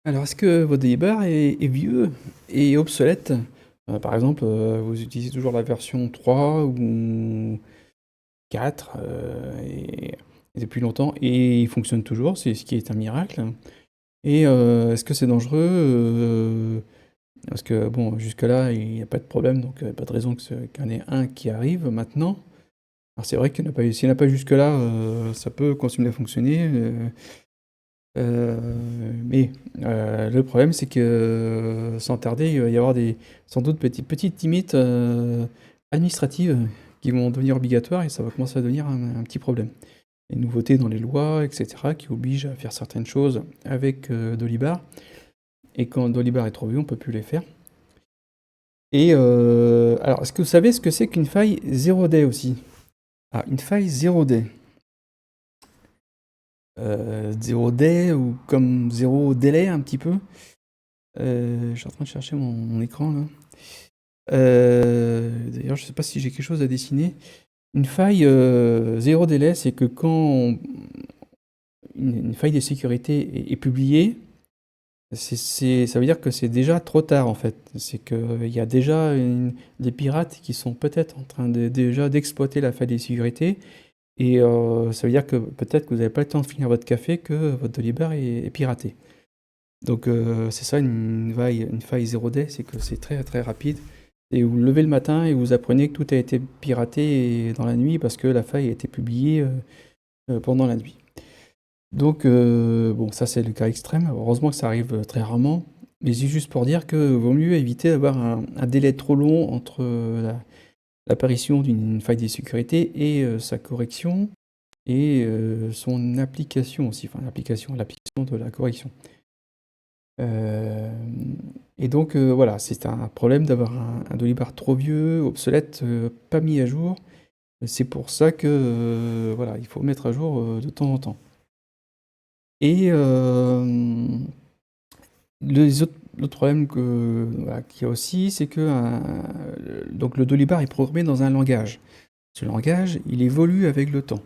Alors, est-ce que votre delibar est vieux et obsolète? Par exemple, vous utilisez toujours la version 3 ou 4 et depuis longtemps et il fonctionne toujours, c'est ce qui est un miracle. Et est-ce que c'est dangereux? Parce que bon, jusque-là, il n'y a pas de problème, donc pas de raison qu'il y en ait un qui arrive maintenant. Alors c'est vrai qu'il n'y en a pas, s'il n'y en a pas jusque-là, ça peut continuer à fonctionner. Mais le problème, c'est que sans tarder, il va y avoir sans doute petites limites administratives qui vont devenir obligatoires et ça va commencer à devenir un petit problème. Les nouveautés dans les lois, etc., qui obligent à faire certaines choses avec Dolibar. Et quand Dolibar est trop vieux, on ne peut plus les faire. Et alors, est-ce que vous savez ce que c'est qu'une faille 0 day aussi? Ah, une faille 0 day. 0 day ou comme 0 délai un petit peu. Je suis en train de chercher mon écran là. D'ailleurs, je ne sais pas si j'ai quelque chose à dessiner. Une faille 0 délai, c'est que quand une faille de sécurité est publiée, ça veut dire que c'est déjà trop tard en fait. C'est qu'il y a déjà des pirates qui sont peut-être en train déjà d'exploiter la faille de sécurité. Et ça veut dire que peut-être que vous n'avez pas le temps de finir votre café que votre Dolibar est piraté. Donc c'est ça une faille 0 day, c'est que c'est très très rapide. Et vous vous levez le matin et vous apprenez que tout a été piraté dans la nuit parce que la faille a été publiée pendant la nuit. Donc bon, ça c'est le cas extrême. Heureusement que ça arrive très rarement. Mais c'est juste pour dire que vaut mieux éviter d'avoir un délai trop long entre l'apparition d'une faille de sécurité et sa correction et son application aussi, enfin l'application de la correction. Et donc voilà, c'est un problème d'avoir un Dolibar trop vieux, obsolète, pas mis à jour. C'est pour ça que voilà, il faut mettre à jour de temps en temps. Et l'autre problème voilà, qu'il y a aussi, c'est que donc le Dolibar est programmé dans un langage. Ce langage, il évolue avec le temps.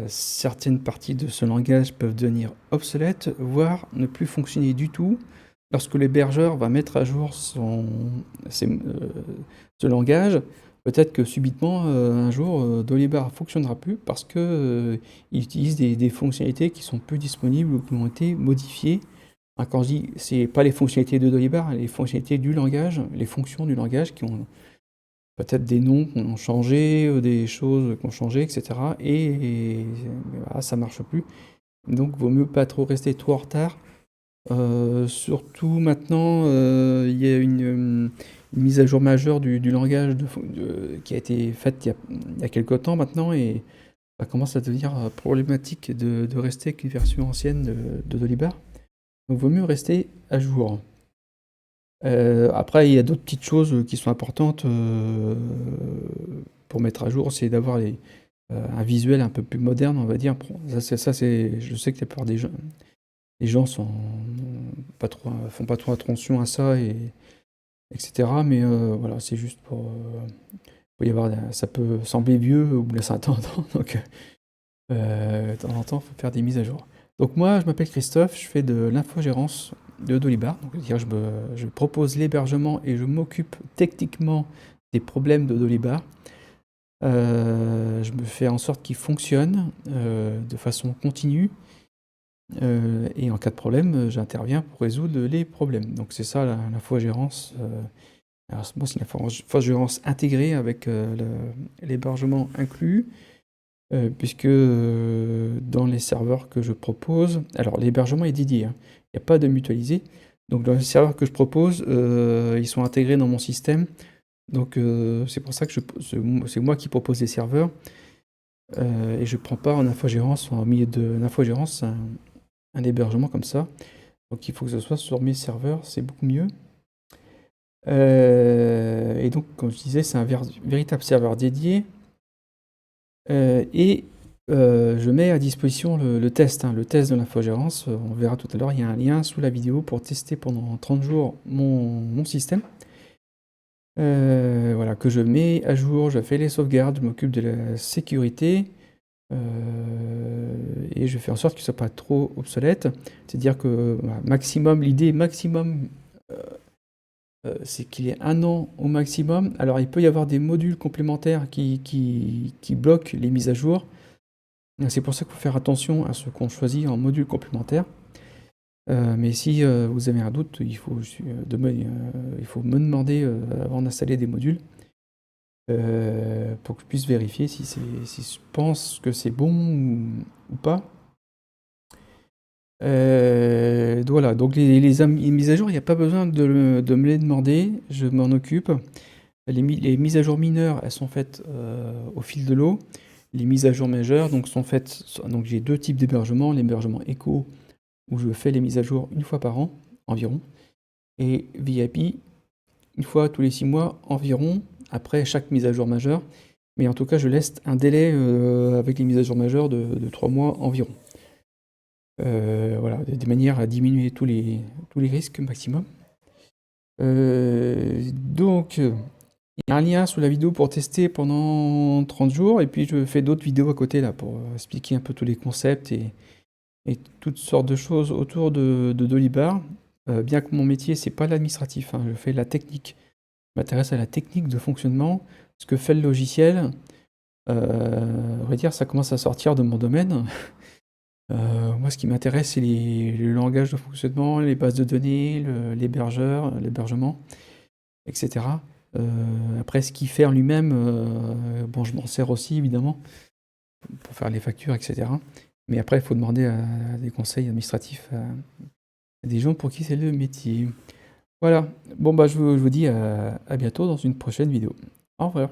Certaines parties de ce langage peuvent devenir obsolètes, voire ne plus fonctionner du tout lorsque l'hébergeur va mettre à jour ce langage. Peut-être que subitement, un jour, Dolibar ne fonctionnera plus parce que il utilise des fonctionnalités qui sont plus disponibles ou qui ont été modifiées. Hein, quand je dis, c'est pas les fonctionnalités de Dolibar, les fonctionnalités du langage, les fonctions du langage qui ont peut-être des noms qui ont changé, des choses qui ont changé, etc. Et voilà, ça marche plus. Donc, vaut mieux pas trop rester trop en retard. Surtout maintenant, il y a une mise à jour majeure du langage qui a été faite il y a quelques temps maintenant et ça commence à devenir problématique de rester avec une version ancienne de Dolibar. Donc, vaut mieux rester à jour. Après, il y a d'autres petites choses qui sont importantes pour mettre à jour, c'est d'avoir un visuel un peu plus moderne, on va dire. Je sais que la plupart des gens font pas trop attention à ça, etc. Mais voilà, c'est juste pour y avoir, ça peut sembler vieux ou laisser un temps, donc de temps en temps, il faut faire des mises à jour. Donc moi, je m'appelle Christophe, je fais de l'infogérance de Dolibar. Donc, c'est-à-dire, je propose l'hébergement et je m'occupe techniquement des problèmes de Dolibar. Je me fais en sorte qu'il fonctionne de façon continue. Et en cas de problème, j'interviens pour résoudre les problèmes. Donc c'est ça l'infogérance. Alors moi, c'est une infogérance intégrée avec l'hébergement inclus. Puisque dans les serveurs que je propose, alors l'hébergement est dédié, hein, il n'y a pas de mutualisé. Donc dans les serveurs que je propose, ils sont intégrés dans mon système. Donc c'est pour ça que c'est moi qui propose les serveurs. Et je ne prends pas en infogérance, en milieu de l'infogérance, un hébergement comme ça. Donc il faut que ce soit sur mes serveurs, c'est beaucoup mieux. Et donc, comme je disais, c'est un véritable serveur dédié. Et je mets à disposition le test, hein, le test de l'infogérance. On verra tout à l'heure, il y a un lien sous la vidéo pour tester pendant 30 jours mon système. Voilà, que je mets à jour, je fais les sauvegardes, je m'occupe de la sécurité. Et et je fais en sorte qu'il ne soit pas trop obsolète. C'est-à-dire que maximum, l'idée maximum, c'est qu'il y ait 1 an au maximum. Alors il peut y avoir des modules complémentaires qui bloquent les mises à jour. C'est pour ça qu'il faut faire attention à ce qu'on choisit en module complémentaire. Mais si vous avez un doute, il faut me demander avant d'installer des modules pour que je puisse vérifier si je pense que c'est bon ou pas. Voilà, donc les mises à jour, il n'y a pas besoin de me les demander, je m'en occupe. Les mises à jour mineures, elles sont faites au fil de l'eau. Les mises à jour majeures sont faites. Donc j'ai 2 types d'hébergement, l'hébergement Echo, où je fais les mises à jour 1 fois par an, environ, et VIP, 1 fois tous les 6 mois environ, après chaque mise à jour majeure. Mais en tout cas, je laisse un délai avec les mises à jour majeures de 3 mois environ. Voilà, de manière à diminuer tous les risques maximum. Donc, il y a un lien sous la vidéo pour tester pendant 30 jours, et puis je fais d'autres vidéos à côté là pour expliquer un peu tous les concepts et toutes sortes de choses autour de Dolibar. Bien que mon métier, c'est pas l'administratif, hein, je fais la technique. Je m'intéresse à la technique de fonctionnement, ce que fait le logiciel. À vrai dire, ça commence à sortir de mon domaine. Moi, ce qui m'intéresse, c'est le langage de fonctionnement, les bases de données, l'hébergement, etc. Après, ce qu'il fait en lui-même, bon, je m'en sers aussi, évidemment, pour faire les factures, etc. Mais après, il faut demander à des conseils administratifs à des gens pour qui c'est le métier. Voilà. Bon, bah, je vous dis à bientôt dans une prochaine vidéo. Au revoir.